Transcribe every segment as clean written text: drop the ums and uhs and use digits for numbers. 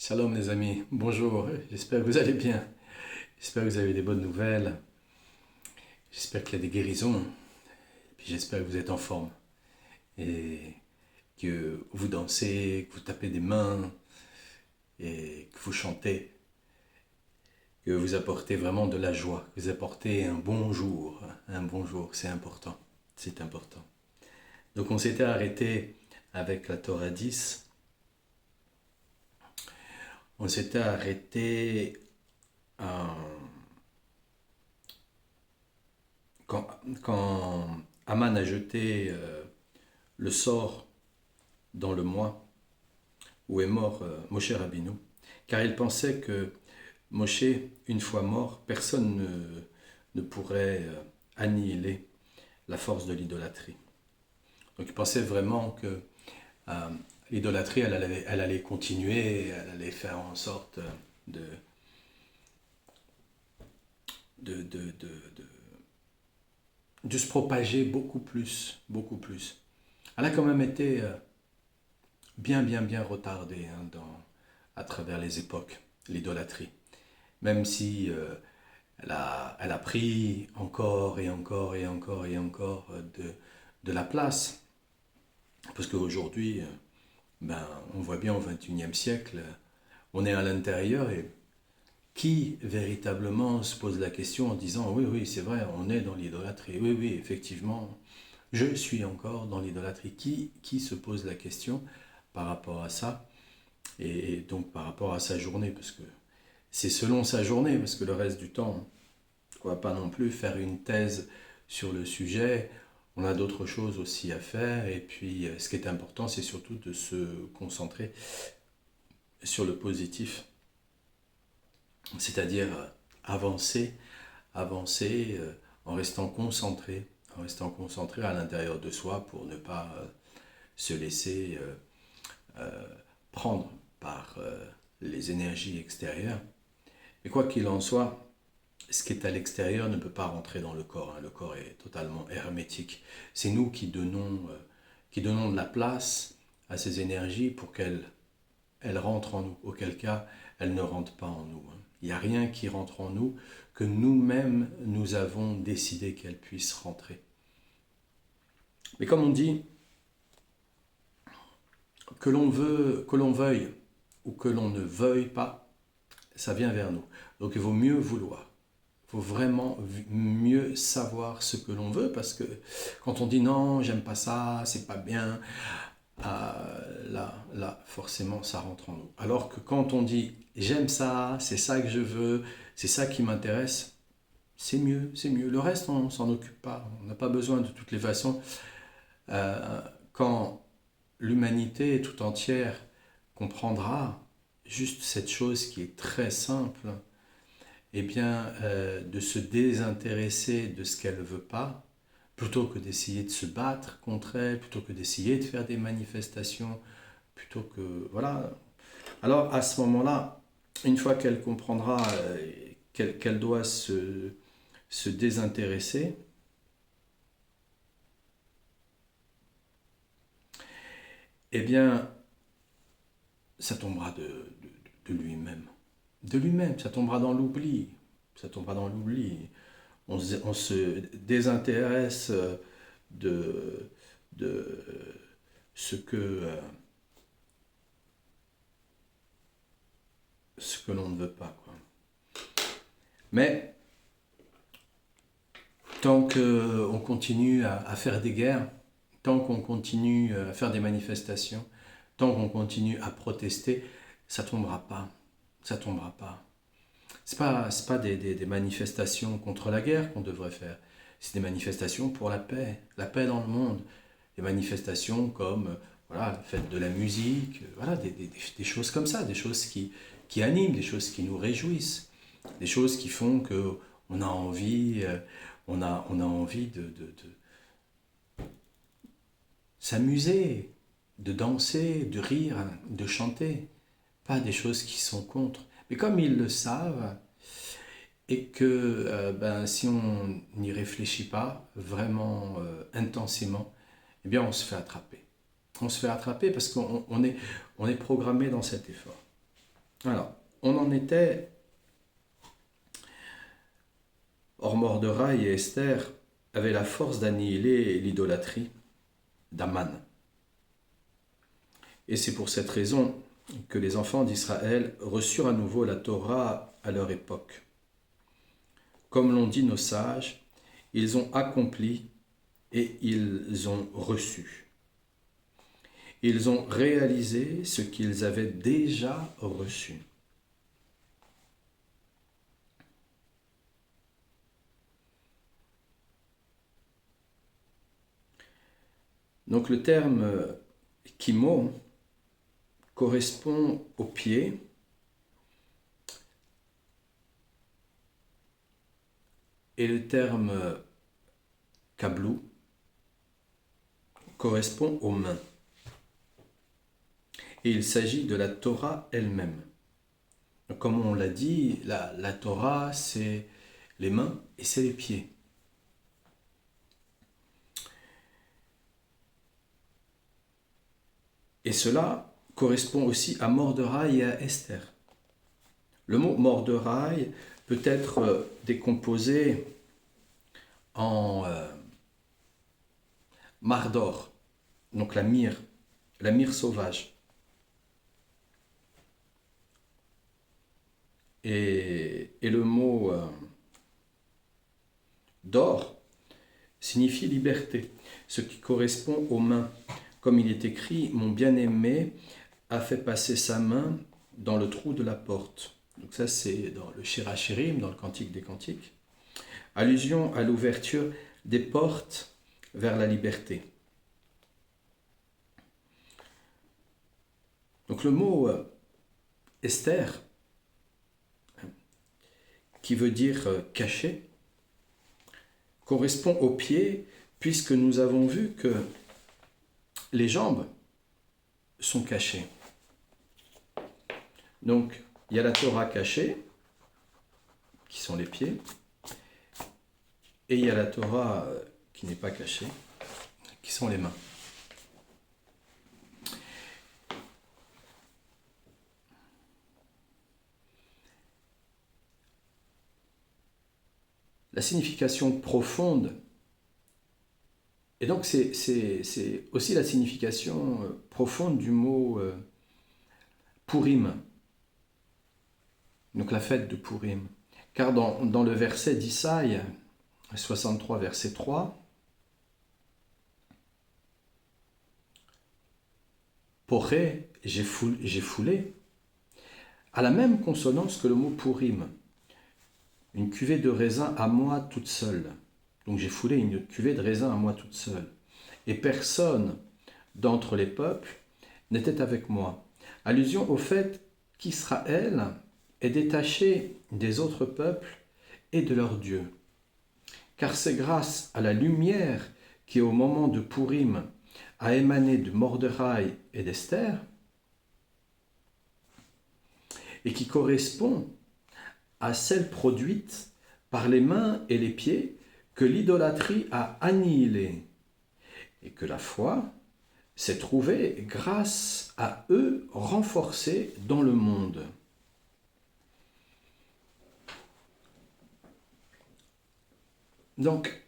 Shalom les amis, bonjour, j'espère que vous allez bien, j'espère que vous avez des bonnes nouvelles, j'espère qu'il y a des guérisons, puis j'espère que vous êtes en forme et que vous dansez, que vous tapez des mains et que vous chantez, que vous apportez vraiment de la joie, que vous apportez un bon jour, c'est important. Donc on s'était arrêté avec la Torah 10, on s'était arrêté euh, quand Aman a jeté le sort dans le mois où est mort Moshe Rabbeinu, car il pensait que Moshe, une fois mort, personne ne pourrait annihiler la force de l'idolâtrie. Donc il pensait vraiment que euh, l'idolâtrie, elle allait continuer, elle allait faire en sorte de, de, de, de, de, de se propager beaucoup plus, beaucoup plus. Elle a quand même été bien retardée à travers les époques, l'idolâtrie. Même si elle a pris encore de la place. Parce qu'aujourd'hui, on voit bien au XXIe siècle, on est à l'intérieur et qui véritablement se pose la question en disant oui, c'est vrai, on est dans l'idolâtrie. Oui, effectivement, je suis encore dans l'idolâtrie. Qui se pose la question par rapport à ça et donc par rapport à sa journée, parce que c'est selon sa journée, parce que le reste du temps, on ne va pas non plus faire une thèse sur le sujet. On a d'autres choses aussi à faire. Et puis, ce qui est important, c'est surtout de se concentrer sur le positif. C'est-à-dire avancer en restant concentré à l'intérieur de soi pour ne pas se laisser prendre par les énergies extérieures. Mais quoi qu'il en soit, ce qui est à l'extérieur ne peut pas rentrer dans le corps. Le corps est totalement hermétique. C'est nous qui donnons de la place à ces énergies pour qu'elles rentrent en nous. Auquel cas, elles ne rentrent pas en nous. Il n'y a rien qui rentre en nous que nous-mêmes, nous avons décidé qu'elles puissent rentrer. Mais comme on dit, que l'on veuille ou que l'on ne veuille pas, ça vient vers nous. Donc il vaut mieux vouloir. Il faut vraiment mieux savoir ce que l'on veut, parce que quand on dit non, j'aime pas ça, c'est pas bien, là, forcément, ça rentre en nous. Alors que quand on dit j'aime ça, c'est ça que je veux, c'est ça qui m'intéresse, c'est mieux, c'est mieux. Le reste, on s'en occupe pas. On n'a pas besoin de toutes les façons. Quand l'humanité tout entière comprendra juste cette chose qui est très simple, eh bien, de se désintéresser de ce qu'elle ne veut pas, plutôt que d'essayer de se battre contre elle, plutôt que d'essayer de faire des manifestations, plutôt que... Voilà. Alors, à ce moment-là, une fois qu'elle comprendra qu'elle doit se désintéresser, eh bien, ça tombera de lui-même. De lui-même, ça tombera dans l'oubli. Ça tombera dans l'oubli. On se désintéresse de, de ce que l'on ne veut pas, quoi. Mais tant qu'on continue à faire des guerres, tant qu'on continue à faire des manifestations, tant qu'on continue à protester, ça tombera pas. Ça tombera pas. C'est pas des manifestations contre la guerre qu'on devrait faire. C'est des manifestations pour la paix dans le monde. Des manifestations comme voilà, la fête de la musique, voilà, des choses comme ça, des choses qui animent, des choses qui nous réjouissent, des choses qui font que on a envie, on a envie de s'amuser, de danser, de rire, de chanter. Pas des choses qui sont contre. Mais comme ils le savent, et que si on n'y réfléchit pas vraiment intensément, eh bien on se fait attraper. On se fait attraper parce on est programmé dans cet effort. Alors, on en était, or Morderaï et Esther avaient la force d'annihiler l'idolâtrie d'Aman. Et c'est pour cette raison que les enfants d'Israël reçurent à nouveau la Torah à leur époque. Comme l'ont dit nos sages, ils ont accompli et ils ont reçu. Ils ont réalisé ce qu'ils avaient déjà reçu. Donc le terme kimo correspond au pied et le terme kablou correspond aux mains. Et il s'agit de la Torah elle-même. Comme on l'a dit, la Torah, c'est les mains et c'est les pieds. Et cela correspond aussi à Morderaï et à Esther. Le mot Morderaï peut être décomposé en mardor, donc la myrrhe sauvage. Et le mot d'or signifie liberté, ce qui correspond aux mains. Comme il est écrit, mon bien-aimé a fait passer sa main dans le trou de la porte. Donc ça c'est dans le Shir HaShirim, dans le Cantique des Cantiques. Allusion à l'ouverture des portes vers la liberté. Donc le mot Esther, qui veut dire caché, correspond aux pieds, puisque nous avons vu que les jambes sont cachées. Donc, il y a la Torah cachée, qui sont les pieds, et il y a la Torah qui n'est pas cachée, qui sont les mains. La signification profonde, et donc c'est aussi la signification profonde du mot Purim, donc la fête de Purim. Car dans le verset d'Isaïe 63, verset 3, Poré, j'ai foulé, a la même consonance que le mot Purim. Une cuvée de raisin à moi toute seule. Donc j'ai foulé une cuvée de raisin à moi toute seule. Et personne d'entre les peuples n'était avec moi. Allusion au fait qu'Israël est détaché des autres peuples et de leur Dieu. Car c'est grâce à la lumière qui au moment de Purim a émané de Morderaï et d'Esther et qui correspond à celle produite par les mains et les pieds que l'idolâtrie a annihilée et que la foi s'est trouvée grâce à eux renforcée dans le monde. Donc,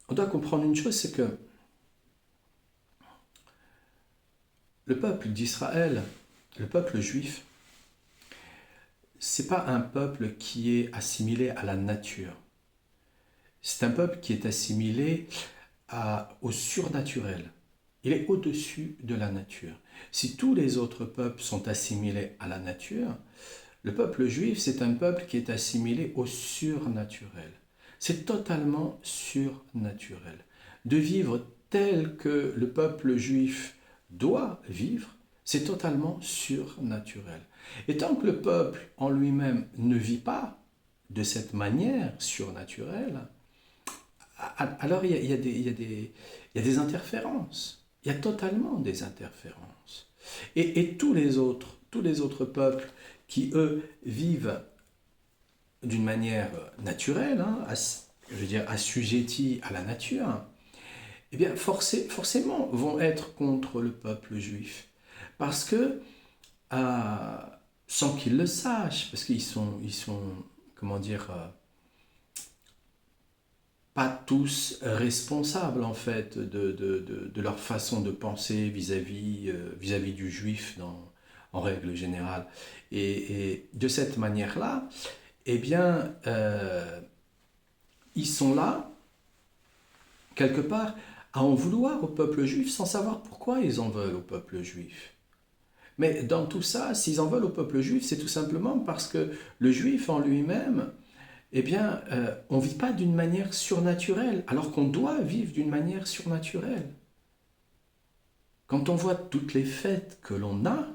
on doit comprendre une chose, c'est que le peuple d'Israël, le peuple juif, c'est pas un peuple qui est assimilé à la nature. C'est un peuple qui est assimilé au surnaturel. Il est au-dessus de la nature. Si tous les autres peuples sont assimilés à la nature, le peuple juif, c'est un peuple qui est assimilé au surnaturel. C'est totalement surnaturel. De vivre tel que le peuple juif doit vivre, c'est totalement surnaturel. Et tant que le peuple en lui-même ne vit pas de cette manière surnaturelle, alors il y a des interférences. Il y a totalement des interférences. Et tous les autres peuples qui, eux, vivent d'une manière naturelle, je veux dire assujettis à la nature, eh bien forcément vont être contre le peuple juif. Parce que, euh, sans qu'ils le sachent, parce qu'ils sont comment dire, pas tous responsables en fait de leur façon de penser vis-à-vis du juif en règle générale. Et de cette manière-là, eh bien, ils sont là, quelque part, à en vouloir au peuple juif sans savoir pourquoi ils en veulent au peuple juif. Mais dans tout ça, s'ils en veulent au peuple juif, c'est tout simplement parce que le juif en lui-même, eh bien, on ne vit pas d'une manière surnaturelle, alors qu'on doit vivre d'une manière surnaturelle. Quand on voit toutes les fêtes que l'on a,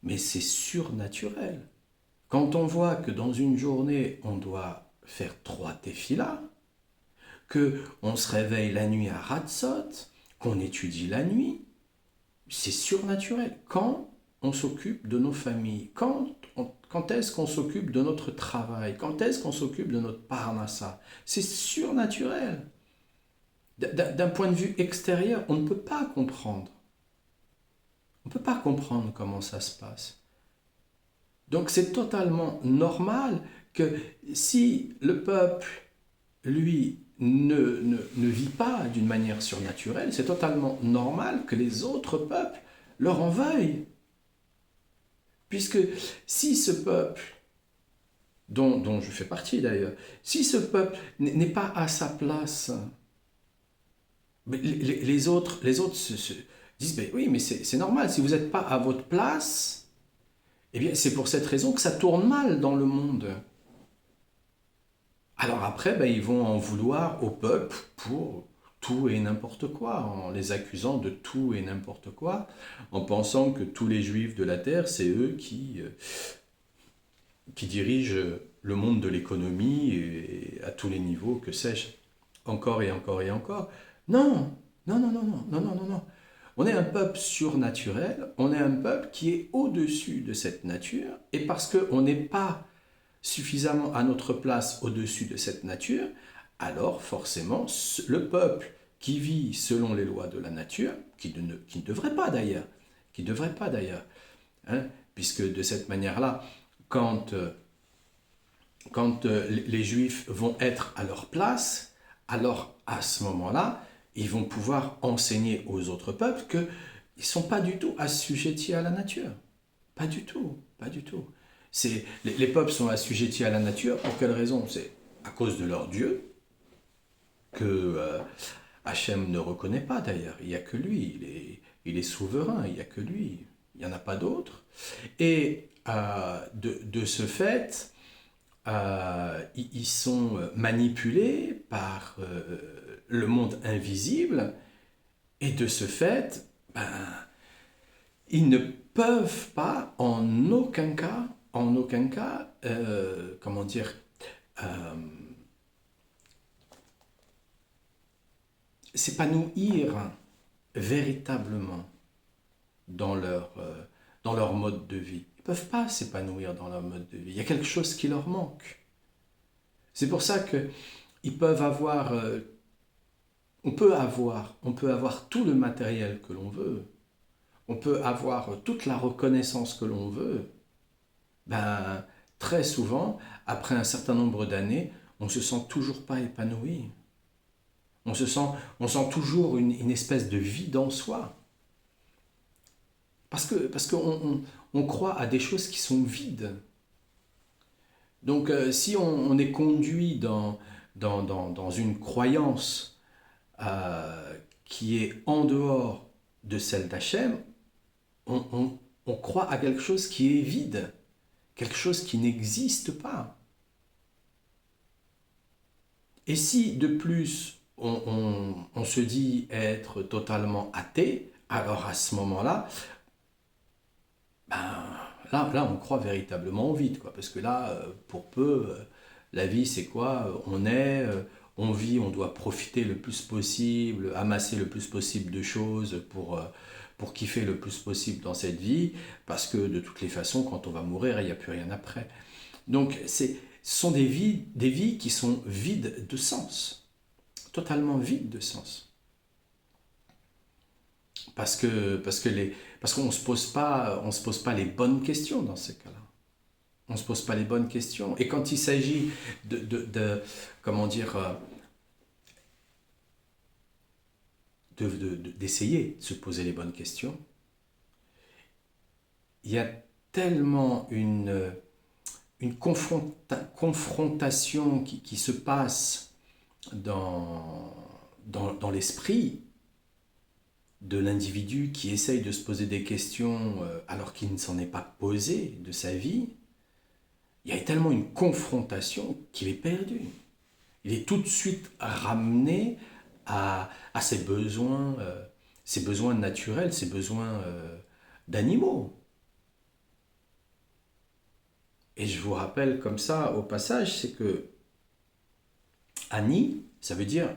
mais c'est surnaturel. Quand on voit que dans une journée, on doit faire 3 tefillah, qu'on se réveille la nuit à Hatzot, qu'on étudie la nuit, c'est surnaturel. Quand on s'occupe de nos familles, quand est-ce qu'on s'occupe de notre travail, quand est-ce qu'on s'occupe de notre parnassa, c'est surnaturel. D'un point de vue extérieur, on ne peut pas comprendre. On ne peut pas comprendre comment ça se passe. Donc c'est totalement normal que si le peuple, lui, ne vit pas d'une manière surnaturelle, c'est totalement normal que les autres peuples leur en veuillent. Puisque si ce peuple, dont je fais partie d'ailleurs, si ce peuple n'est pas à sa place, les autres se disent, ben oui, mais c'est normal, si vous n'êtes pas à votre place, eh bien c'est pour cette raison que ça tourne mal dans le monde. Alors après, ben, ils vont en vouloir au peuple pour tout et n'importe quoi, en les accusant de tout et n'importe quoi, en pensant que tous les juifs de la terre, c'est eux qui dirigent le monde de l'économie et à tous les niveaux, que sais-je, encore et encore et encore. Non, non, non, non, non, non, non, non, non. On est un peuple surnaturel, on est un peuple qui est au-dessus de cette nature, et parce qu'on n'est pas suffisamment à notre place au-dessus de cette nature, alors forcément le peuple qui vit selon les lois de la nature, qui ne devrait pas d'ailleurs, hein, puisque de cette manière-là, quand les Juifs vont être à leur place, alors à ce moment-là, ils vont pouvoir enseigner aux autres peuples qu'ils ne sont pas du tout assujettis à la nature. Pas du tout, pas du tout. Les peuples sont assujettis à la nature, pour quelle raison? C'est à cause de leur Dieu, que Hachem ne reconnaît pas d'ailleurs. Il n'y a que lui, il est souverain, il n'y a que lui, il n'y en a pas d'autre. Et de ce fait, ils sont manipulés par le monde invisible, et de ce fait, ben, ils ne peuvent pas en aucun cas, comment dire, euh, s'épanouir véritablement dans leur mode de vie. Ils ne peuvent pas s'épanouir dans leur mode de vie. Il y a quelque chose qui leur manque. C'est pour ça qu'ils peuvent avoir, on peut avoir tout le matériel que l'on veut, on peut avoir toute la reconnaissance que l'on veut. Ben, très souvent, après un certain nombre d'années, on ne se sent toujours pas épanoui. On sent toujours une espèce de vide en soi. Parce qu'on croit à des choses qui sont vides. Donc si on est conduit dans une croyance qui est en dehors de celle d'Hachem, on croit à quelque chose qui est vide, quelque chose qui n'existe pas. Et si de plus on se dit être totalement athée, alors à ce moment-là, ben, là on croit véritablement au vide, quoi, parce que là, pour peu, la vie c'est quoi? On vit, on doit profiter le plus possible, amasser le plus possible de choses pour kiffer le plus possible dans cette vie, parce que de toutes les façons, quand on va mourir, il n'y a plus rien après. Donc ce sont des vies qui sont vides de sens, totalement vide de sens. Parce qu'on ne se pose pas les bonnes questions dans ces cas-là. On ne se pose pas les bonnes questions. Et quand il s'agit comment dire, d'essayer de se poser les bonnes questions, il y a tellement une confrontation qui se passe dans l'esprit de l'individu qui essaye de se poser des questions alors qu'il ne s'en est pas posé de sa vie. Il y a tellement une confrontation qu'il est perdu. Il est tout de suite ramené à ses besoins naturels, ses besoins d'animaux. Et je vous rappelle comme ça, au passage, c'est que Ani, ça veut dire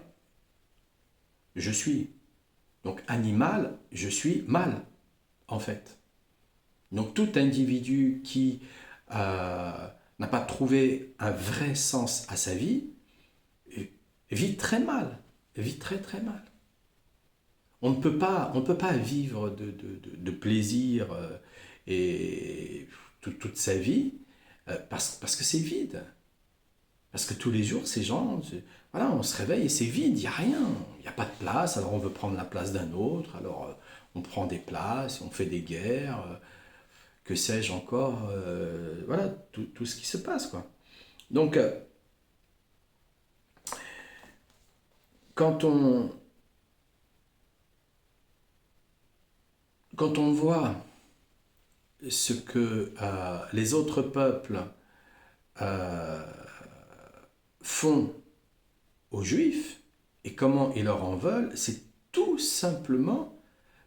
je suis. Donc animal, je suis mal, en fait. Donc tout individu qui n'a pas trouvé un vrai sens à sa vie vit très mal, vit très très mal. On ne peut pas vivre de plaisir et toute sa vie parce que c'est vide. Parce que tous les jours, ces gens, voilà, on se réveille et c'est vide, il n'y a rien, il n'y a pas de place, alors on veut prendre la place d'un autre, alors on prend des places, on fait des guerres, que sais-je encore, voilà, tout ce qui se passe, quoi. Donc, quand on voit ce que les autres peuples font aux Juifs et comment ils leur en veulent, c'est tout simplement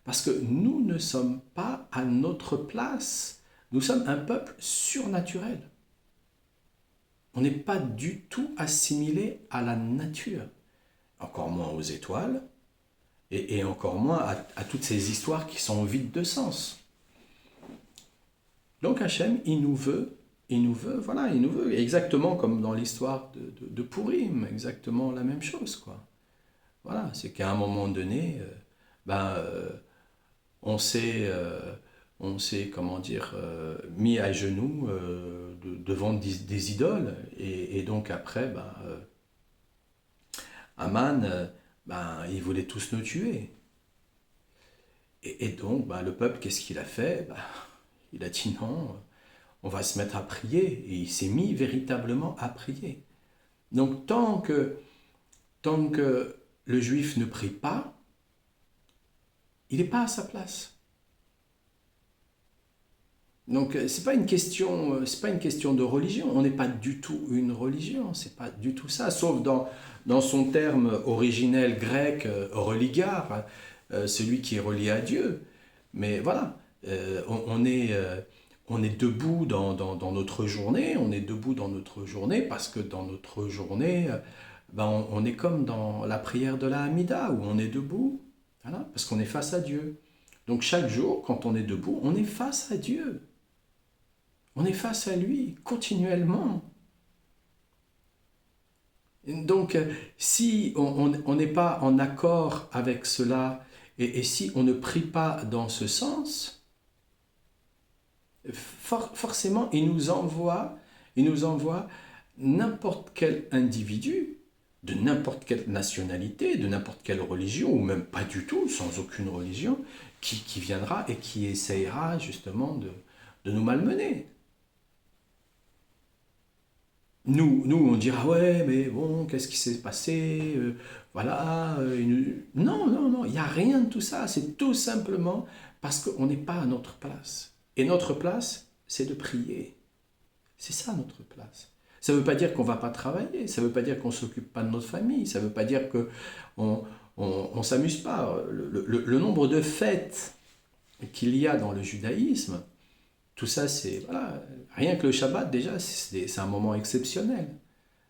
parce que nous ne sommes pas à notre place. Nous sommes un peuple surnaturel. On n'est pas du tout assimilé à la nature, encore moins aux étoiles, et encore moins à toutes ces histoires qui sont vides de sens. Donc Hachem, il nous veut, exactement comme dans l'histoire de Pourim, exactement la même chose, quoi. Voilà, c'est qu'à un moment donné, on s'est, comment dire, mis à genoux devant des idoles, et donc après, Aman, il voulait tous nous tuer. Et donc, le peuple, qu'est-ce qu'il a fait? Il a dit non, on va se mettre à prier. Et il s'est mis véritablement à prier. Donc, tant que le juif ne prie pas, il n'est pas à sa place. Donc, c'est pas une question de religion. On n'est pas du tout une religion. C'est pas du tout ça, sauf dans son terme originel grec, religar, celui qui est relié à Dieu. Mais voilà, on est debout dans notre journée, parce que dans notre journée, on est comme dans la prière de la Hamida, où on est debout, voilà, parce qu'on est face à Dieu. Donc chaque jour, quand on est debout, on est face à Dieu. On est face à lui, continuellement. Donc, si on n'est pas en accord avec cela, et si on ne prie pas dans ce sens, forcément, il nous envoie n'importe quel individu, de n'importe quelle nationalité, de n'importe quelle religion, ou même pas du tout, sans aucune religion, qui viendra et qui essayera justement de nous malmener. Nous, on dira, ouais, mais bon, qu'est-ce qui s'est passé, voilà. Non, il n'y a rien de tout ça. C'est tout simplement parce qu'on n'est pas à notre place. Et notre place, c'est de prier. C'est ça notre place. Ça ne veut pas dire qu'on ne va pas travailler, ça ne veut pas dire qu'on ne s'occupe pas de notre famille, ça ne veut pas dire qu'on ne s'amuse pas. Le nombre de fêtes qu'il y a dans le judaïsme, tout ça, c'est, voilà, rien que le Shabbat, déjà, c'est un moment exceptionnel.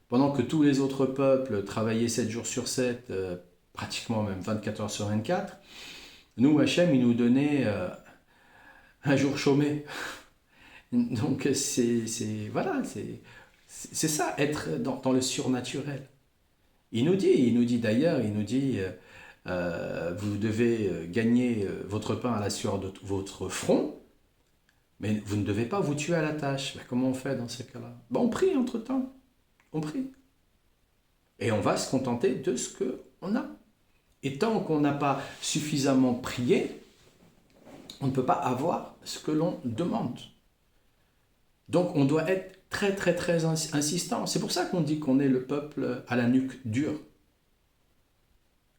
Pendant que tous les autres peuples travaillaient 7 jours sur 7, pratiquement même 24 heures sur 24, nous, Hachem, il nous donnait un jour chômé. Donc, voilà, c'est ça, être dans le surnaturel. Il nous dit d'ailleurs, il nous dit, vous devez gagner votre pain à la sueur de votre front, mais vous ne devez pas vous tuer à la tâche. Ben, comment on fait dans ces cas-là? Ben, on prie entre-temps, on prie. Et on va se contenter de ce qu'on a. Et tant qu'on n'a pas suffisamment prié, on ne peut pas avoir ce que l'on demande. Donc on doit être très très très insistant. C'est pour ça qu'on dit qu'on est le peuple à la nuque dure.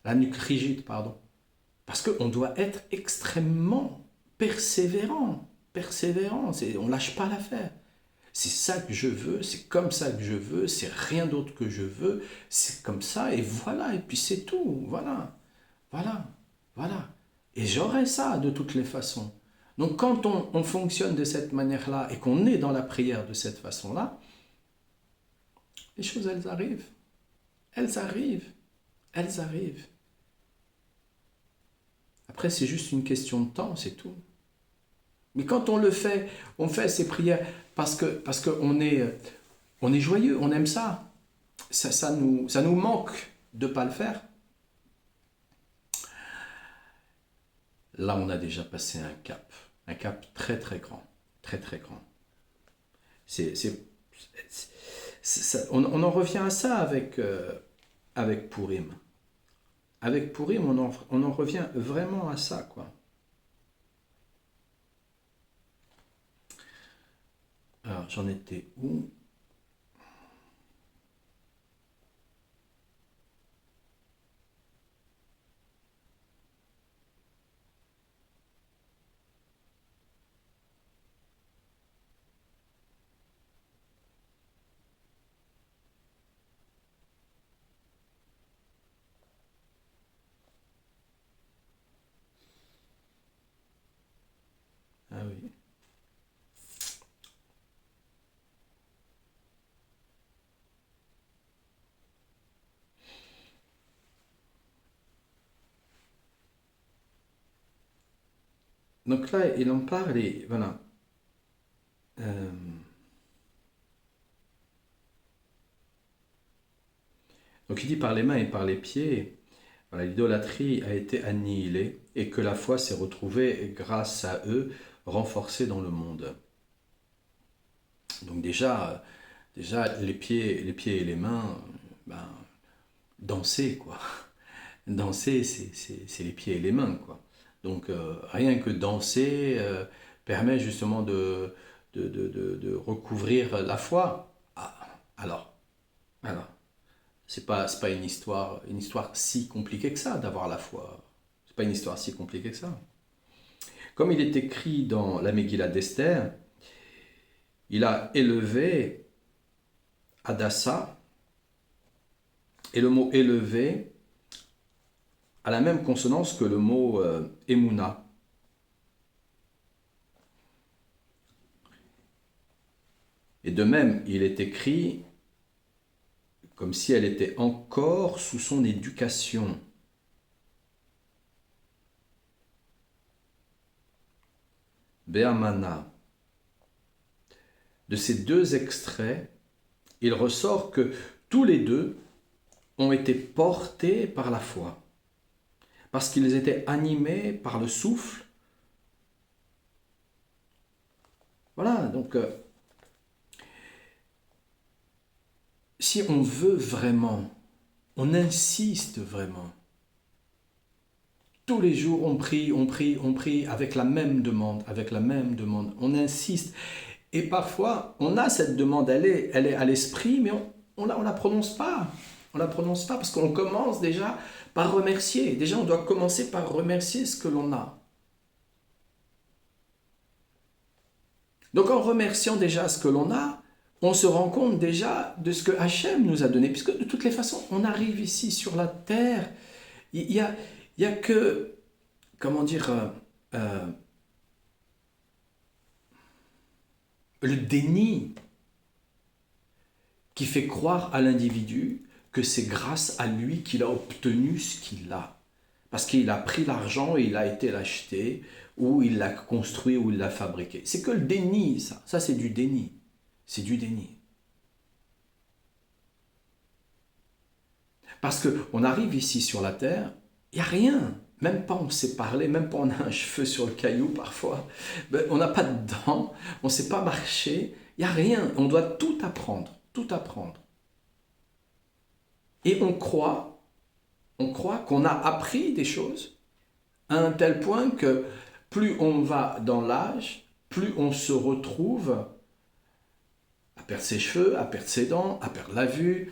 La nuque rigide, pardon. Parce qu'on doit être extrêmement persévérant. Persévérant, on ne lâche pas l'affaire. C'est ça que je veux, c'est comme ça que je veux, c'est rien d'autre que je veux, c'est comme ça, et voilà, et puis c'est tout, voilà, voilà, voilà. Et j'aurai ça de toutes les façons. Donc quand on fonctionne de cette manière-là et qu'on est dans la prière de cette façon-là, les choses, elles arrivent. Elles arrivent. Elles arrivent. Après, c'est juste une question de temps, c'est tout. Mais quand on le fait, on fait ces prières parce qu'on on est joyeux, on aime ça. Ça nous manque de ne pas le faire. Là, on a déjà passé un cap très très grand, très très grand. On en revient à ça avec Purim. Avec Purim, on en revient vraiment à ça, quoi. Alors, j'en étais où? Ah oui. Donc là, il en parle et voilà. Euh, donc il dit par les mains et par les pieds, voilà, l'idolâtrie a été annihilée et que la foi s'est retrouvée grâce à eux, renforcée dans le monde. Donc déjà les pieds et les mains, ben, danser quoi. Danser, c'est les pieds et les mains quoi. Donc rien que danser permet justement de recouvrir la foi. Ah, alors, alors, c'est pas une histoire si compliquée que ça d'avoir la foi. C'est pas une histoire si compliquée que ça. Comme il est écrit dans la Megillah d'Esther, il a élevé Adassa, et le mot élevé a la même consonance que le mot Emouna. Et de même, il est écrit comme si elle était encore sous son éducation. Be'amana. De ces deux extraits, il ressort que tous les deux ont été portés par la foi, parce qu'ils étaient animés par le souffle. Voilà, donc si on veut vraiment, on insiste vraiment. Tous les jours, on prie avec la même demande, on insiste. Et parfois, on a cette demande, elle est à l'esprit, mais on la prononce pas. On la prononce pas parce qu'on commence déjà par remercier. Déjà, on doit commencer par remercier ce que l'on a. Donc, en remerciant déjà ce que l'on a, on se rend compte déjà de ce que Hachem nous a donné. Puisque de toutes les façons, on arrive ici sur la terre. Il y a que, comment dire, le déni qui fait croire à l'individu que c'est grâce à lui qu'il a obtenu ce qu'il a. Parce qu'il a pris l'argent et il a été l'acheter, ou il l'a construit, ou il l'a fabriqué. C'est que le déni, ça. Ça, c'est du déni. C'est du déni. Parce qu'on arrive ici sur la terre, il n'y a rien. Même pas on sait parler, même pas on a un cheveu sur le caillou parfois. Ben, on n'a pas de dents, on ne sait pas marcher. Il n'y a rien. On doit tout apprendre, tout apprendre. Et on croit qu'on a appris des choses à un tel point que plus on va dans l'âge, plus on se retrouve à perdre ses cheveux, à perdre ses dents, à perdre la vue,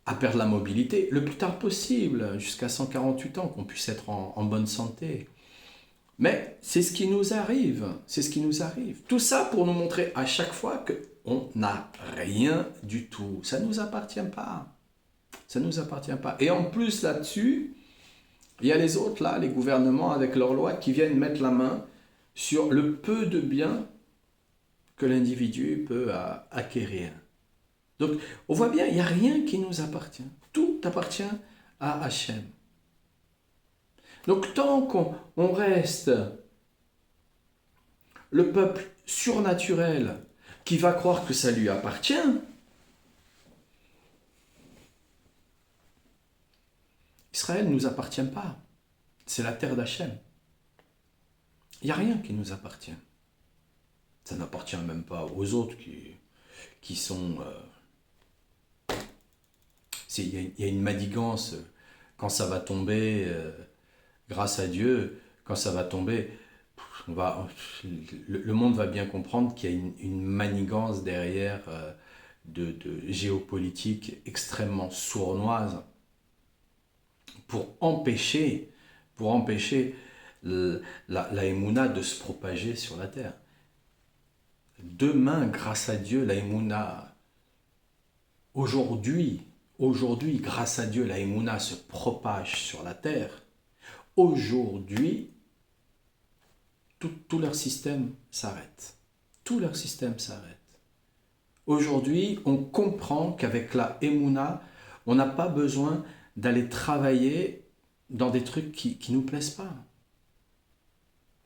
à perdre la mobilité, le plus tard possible, jusqu'à 148 ans, qu'on puisse être en bonne santé. Mais c'est ce qui nous arrive, c'est ce qui nous arrive. Tout ça pour nous montrer à chaque fois qu'on n'a rien du tout. Ça ne nous appartient pas. Ça ne nous appartient pas. Et en plus là-dessus, il y a les autres là, les gouvernements avec leurs lois qui viennent mettre la main sur le peu de biens que l'individu peut acquérir. Donc, on voit bien, il n'y a rien qui nous appartient. Tout appartient à Hachem. Donc, tant qu'on reste le peuple surnaturel qui va croire que ça lui appartient, Israël ne nous appartient pas. C'est la terre d'Hachem. Il n'y a rien qui nous appartient. Ça n'appartient même pas aux autres qui sont... Il y a une manigance quand ça va tomber, grâce à Dieu, quand ça va tomber, le monde va bien comprendre qu'il y a une manigance derrière de géopolitique extrêmement sournoise pour empêcher la Emouna de se propager sur la terre. Demain, grâce à Dieu, la Emouna, aujourd'hui, grâce à Dieu, la Emouna se propage sur la terre. Aujourd'hui, tout leur système s'arrête. Tout leur système s'arrête. Aujourd'hui, on comprend qu'avec la Emouna, on n'a pas besoin d'aller travailler dans des trucs qui ne nous plaisent pas.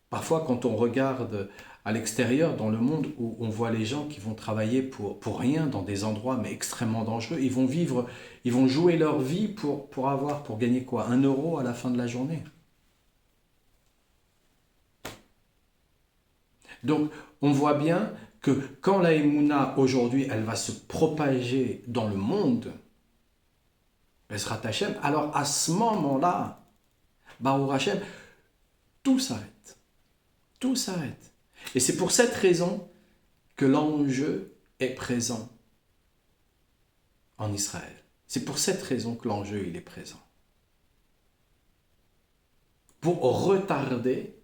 Parfois, quand on regarde à l'extérieur, dans le monde, où on voit les gens qui vont travailler pour rien dans des endroits mais extrêmement dangereux, ils vont jouer leur vie pour gagner quoi? 1 euro à la fin de la journée. Donc, on voit bien que quand la Emouna, aujourd'hui, elle va se propager dans le monde, Bezrat Hashem, alors à ce moment-là, Baruch Hashem, tout s'arrête. Tout s'arrête. Et c'est pour cette raison que l'enjeu est présent en Israël. C'est pour cette raison que l'enjeu il est présent. Pour retarder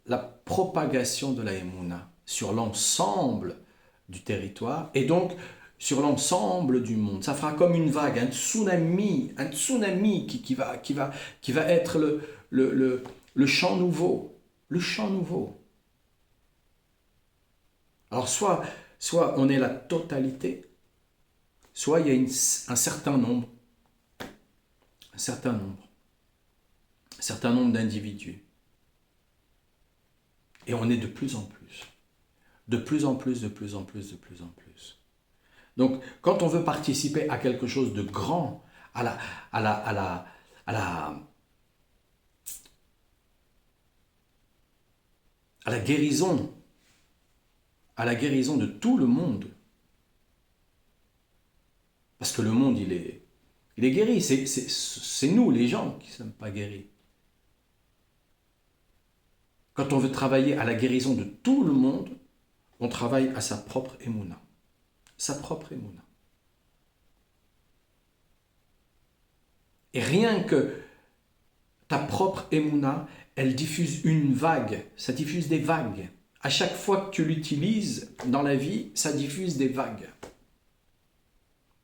la propagation de la Emouna sur l'ensemble du territoire et donc sur l'ensemble du monde. Ça fera comme une vague, un tsunami qui va être le champ nouveau. Le champ nouveau. Alors soit on est la totalité, soit il y a un certain nombre d'individus. Et on est de plus en plus. De plus en plus. Donc, quand on veut participer à quelque chose de grand, à la guérison, de tout le monde, parce que le monde, il est guéri, c'est nous, les gens, qui ne sommes pas guéris. Quand on veut travailler à la guérison de tout le monde, on travaille à sa propre Emouna. Sa propre Emouna. Et rien que ta propre Emouna, elle diffuse une vague, ça diffuse des vagues. À chaque fois que tu l'utilises dans la vie, ça diffuse des vagues.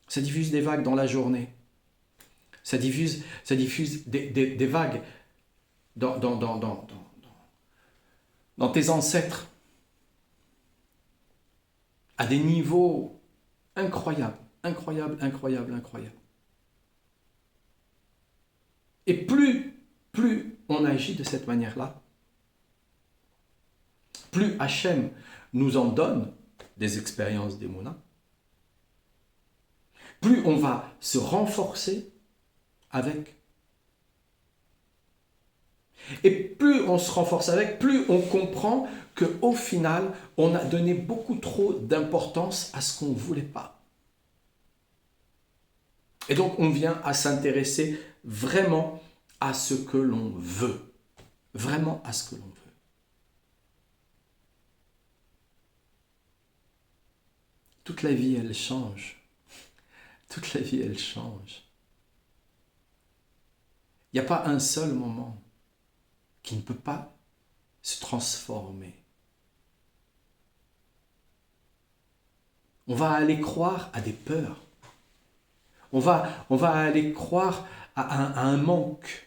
Ça diffuse des vagues dans la journée. Ça diffuse des vagues dans tes ancêtres. À des niveaux incroyables. Et plus on agit de cette manière-là, plus Hachem nous en donne des expériences d'Emouna, plus on va se renforcer avec. Et plus on se renforce avec, plus on comprend qu'au final, on a donné beaucoup trop d'importance à ce qu'on ne voulait pas. Et donc, on vient à s'intéresser vraiment à ce que l'on veut. Vraiment à ce que l'on veut. Toute la vie, elle change. Toute la vie, elle change. Il n'y a pas un seul moment qui ne peut pas se transformer. On va aller croire à des peurs. On va aller croire à un manque.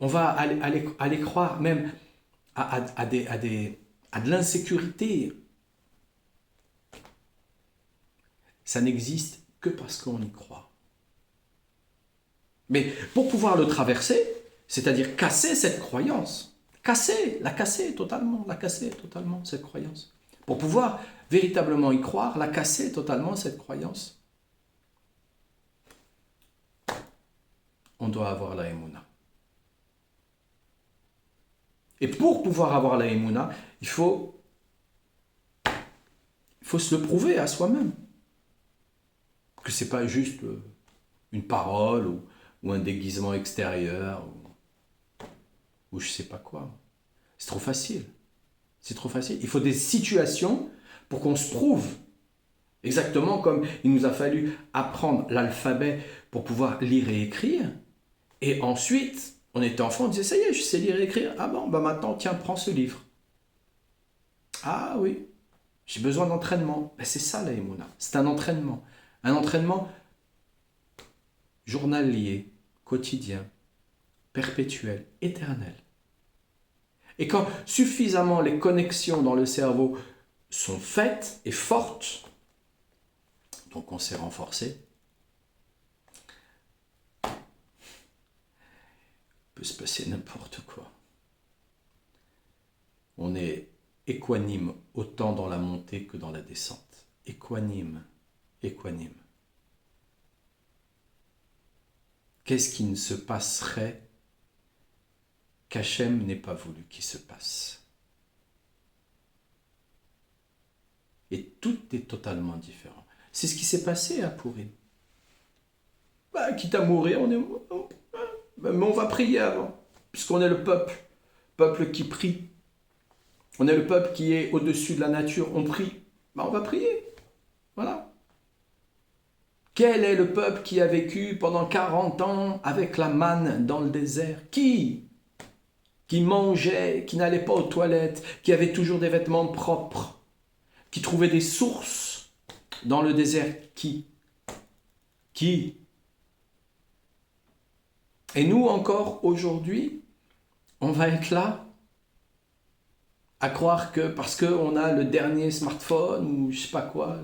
On va aller croire même à de l'insécurité. Ça n'existe que parce qu'on y croit. Mais pour pouvoir le traverser, c'est-à-dire casser cette croyance, la casser totalement, cette croyance. Pour pouvoir véritablement y croire, la casser totalement, cette croyance, on doit avoir la Emouna. Et pour pouvoir avoir la Emouna, il faut se le prouver à soi-même. Que ce n'est pas juste une parole ou un déguisement extérieur ou je ne sais pas quoi. C'est trop facile. C'est trop facile. Il faut des situations pour qu'on se prouve. Exactement comme il nous a fallu apprendre l'alphabet pour pouvoir lire et écrire. Et ensuite, on était enfant, on disait, ça y est, je sais lire et écrire. Ah bon, bah maintenant, tiens, prends ce livre. Ah oui, j'ai besoin d'entraînement. Ben, c'est ça la Emouna. C'est un entraînement. Un entraînement journalier, quotidien, perpétuel, éternel. Et quand suffisamment les connexions dans le cerveau sont faites et fortes, donc on s'est renforcé, il peut se passer n'importe quoi. On est équanime autant dans la montée que dans la descente. Équanime. Qu'est-ce qui ne se passerait qu'Hachem n'ait pas voulu qu'il se passe? Et tout est totalement différent. C'est ce qui s'est passé à Pourim. Bah, quitte à mourir, mais on va prier avant, puisqu'on est le peuple qui prie. On est le peuple qui est au-dessus de la nature, on prie. Bah, on va prier. Voilà. Quel est le peuple qui a vécu pendant 40 ans avec la manne dans le désert? Qui mangeait, qui n'allait pas aux toilettes, qui avait toujours des vêtements propres, qui trouvait des sources dans le désert? Qui? Et nous encore aujourd'hui, on va être là à croire que parce qu'on a le dernier smartphone ou je sais pas quoi,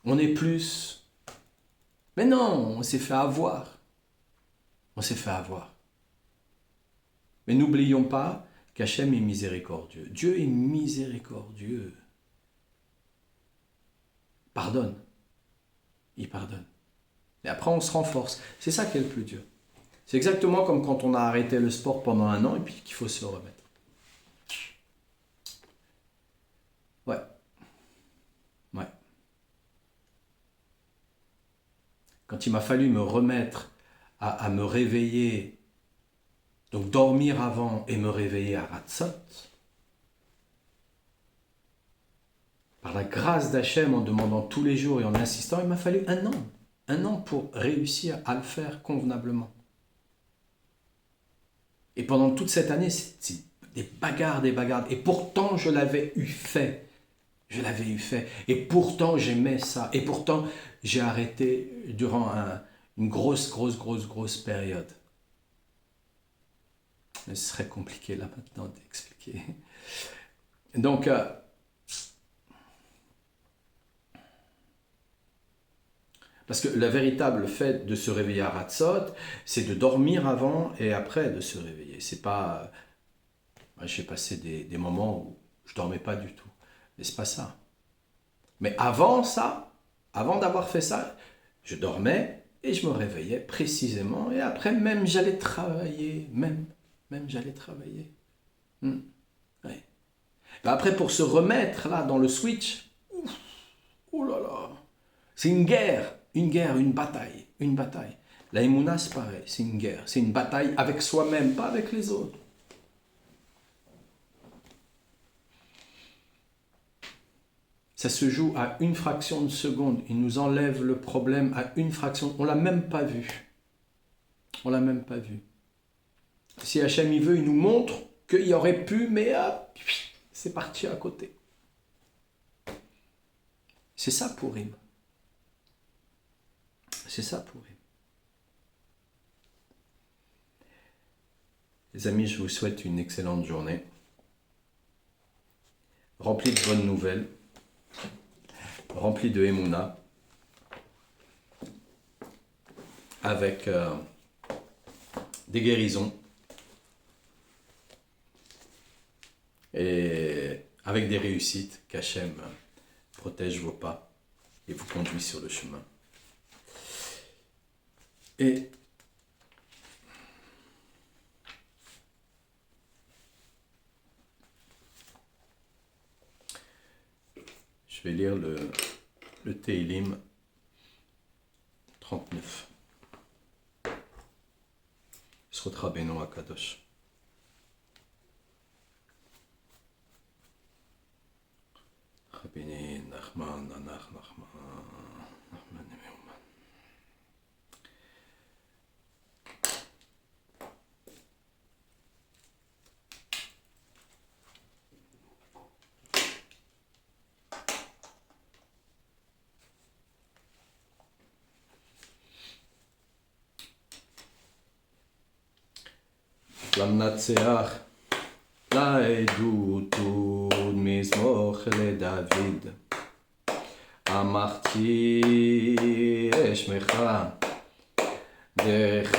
on est plus. Mais non, on s'est fait avoir. Mais n'oublions pas qu'Hachem est miséricordieux. Dieu est miséricordieux. Pardonne. Il pardonne. Et après, on se renforce. C'est ça qui est le plus dur. C'est exactement comme quand on a arrêté le sport pendant 1 an et puis qu'il faut se remettre. Ouais. Quand il m'a fallu me remettre à me réveiller, donc dormir avant et me réveiller à Ratzot, par la grâce d'Hachem, en demandant tous les jours et en insistant, il m'a fallu 1 an. 1 an pour réussir à le faire convenablement. Et pendant toute cette année, c'est des bagarres. Et pourtant, je l'avais eu fait. Et pourtant, j'aimais ça. Et pourtant, j'ai arrêté durant une grosse période. Mais ce serait compliqué là maintenant d'expliquer. Donc, parce que le véritable fait de se réveiller à Ratzot, c'est de dormir avant et après de se réveiller. C'est pas... Moi, j'ai passé des moments où je ne dormais pas du tout. Mais c'est pas ça. Mais avant ça, avant d'avoir fait ça, je dormais Et je me réveillais précisément. Et après, même j'allais travailler. Même j'allais travailler. Ouais. Ben après, pour se remettre là dans le switch, ouf, oh là là, c'est une guerre, une bataille, une bataille. La Emouna, c'est pareil, c'est une guerre, c'est une bataille avec soi-même, pas avec les autres. Ça se joue à une fraction de seconde. Il nous enlève le problème à une fraction. On ne l'a même pas vu. On l'a même pas vu. Si Hachem il veut, il nous montre qu'il y aurait pu, mais c'est parti à côté. C'est ça Pourim. C'est ça Pourim. Les amis, je vous souhaite une excellente journée. Remplie de bonnes nouvelles. Remplie de Emouna. Avec des guérisons. Et avec des réussites, qu'Hachem protège vos pas et vous conduit sur le chemin. Et je vais lire le Teilim 39. Zchut Rabbeinu HaKadosh. Rabbeinu Nachman, Nachman. למנצח, לעדות ומזמור לדוד. אמרתי אשמך, דרך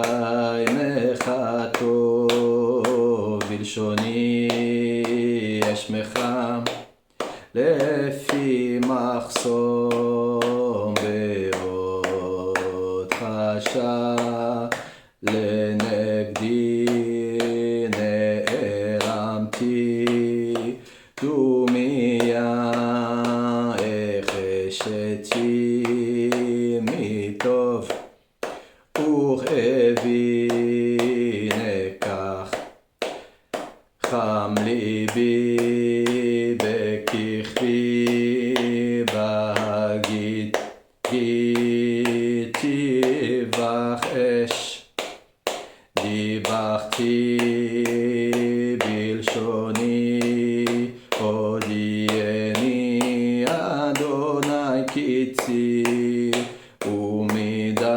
חיימך טוב, בלשוני אשמך, לפי מחסום בעוד חשע. לנגדי נעלמתי דומיה החשתי מטוב וכאבי נקח חם ליבי בככבי בהגיד גיתי בך אש דיברתי בלשוני, הודיעני אדוני קצי, ומידת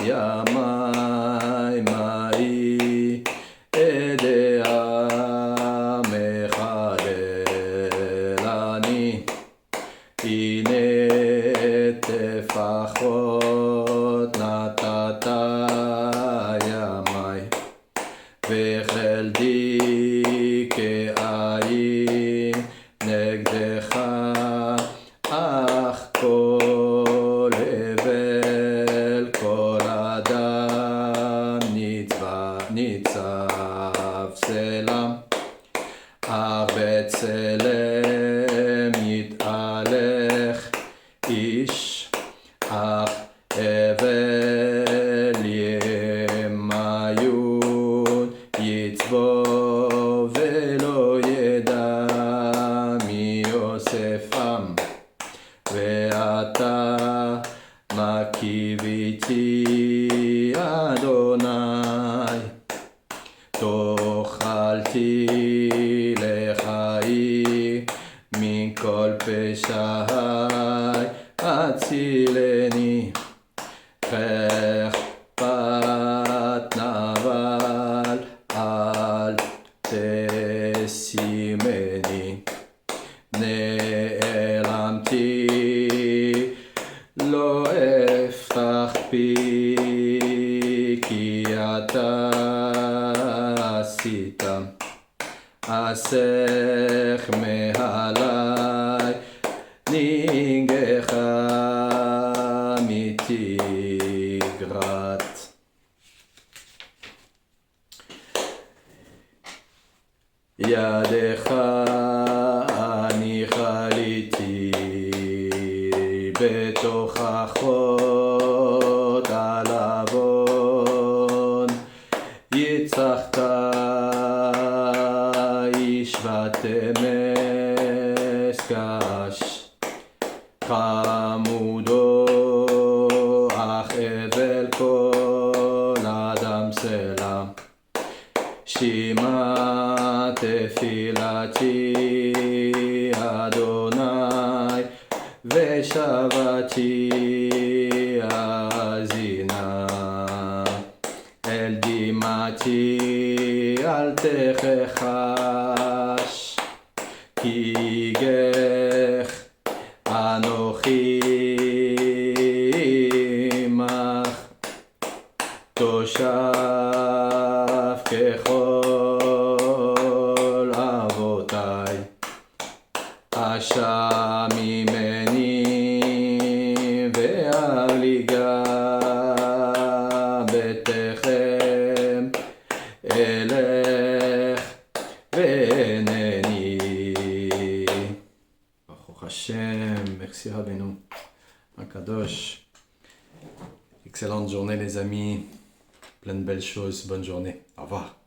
ימי מאי, אדעה מחדלני, הנה תפחות נתת וחלדי כעין נגדך, אך כל הבל כל אדם ניצב סלע, אך בצלם יתהלך איש, אך הבל ימיון יצבו ולא ידע מי יוספם, ואתה מקיף איתי אדוני, תאכלתי לחיים מכל פשעי, הצילני חרפת נבל אל תשימני, נעלמתי לא אפתח פי, כי אתה עשית עשך מעלי, נגעך ידך אני חליתי בתוך החוד הלבון, יצחת השבתם קש, חמודו אך אבל כל אדם סלע, שמע תפילתי אדוני ושבתי האזינה, אל דמעתי אל תכחש, כי גך אנוכי עמך, תושב ככל אבותיי, אשם ממני והליגה בתיכם, אלך והנני. ברוך השם, merci Rabbeinu, Akadosh. Excellente journée les amis, plein de belles choses, bonne journée, au revoir.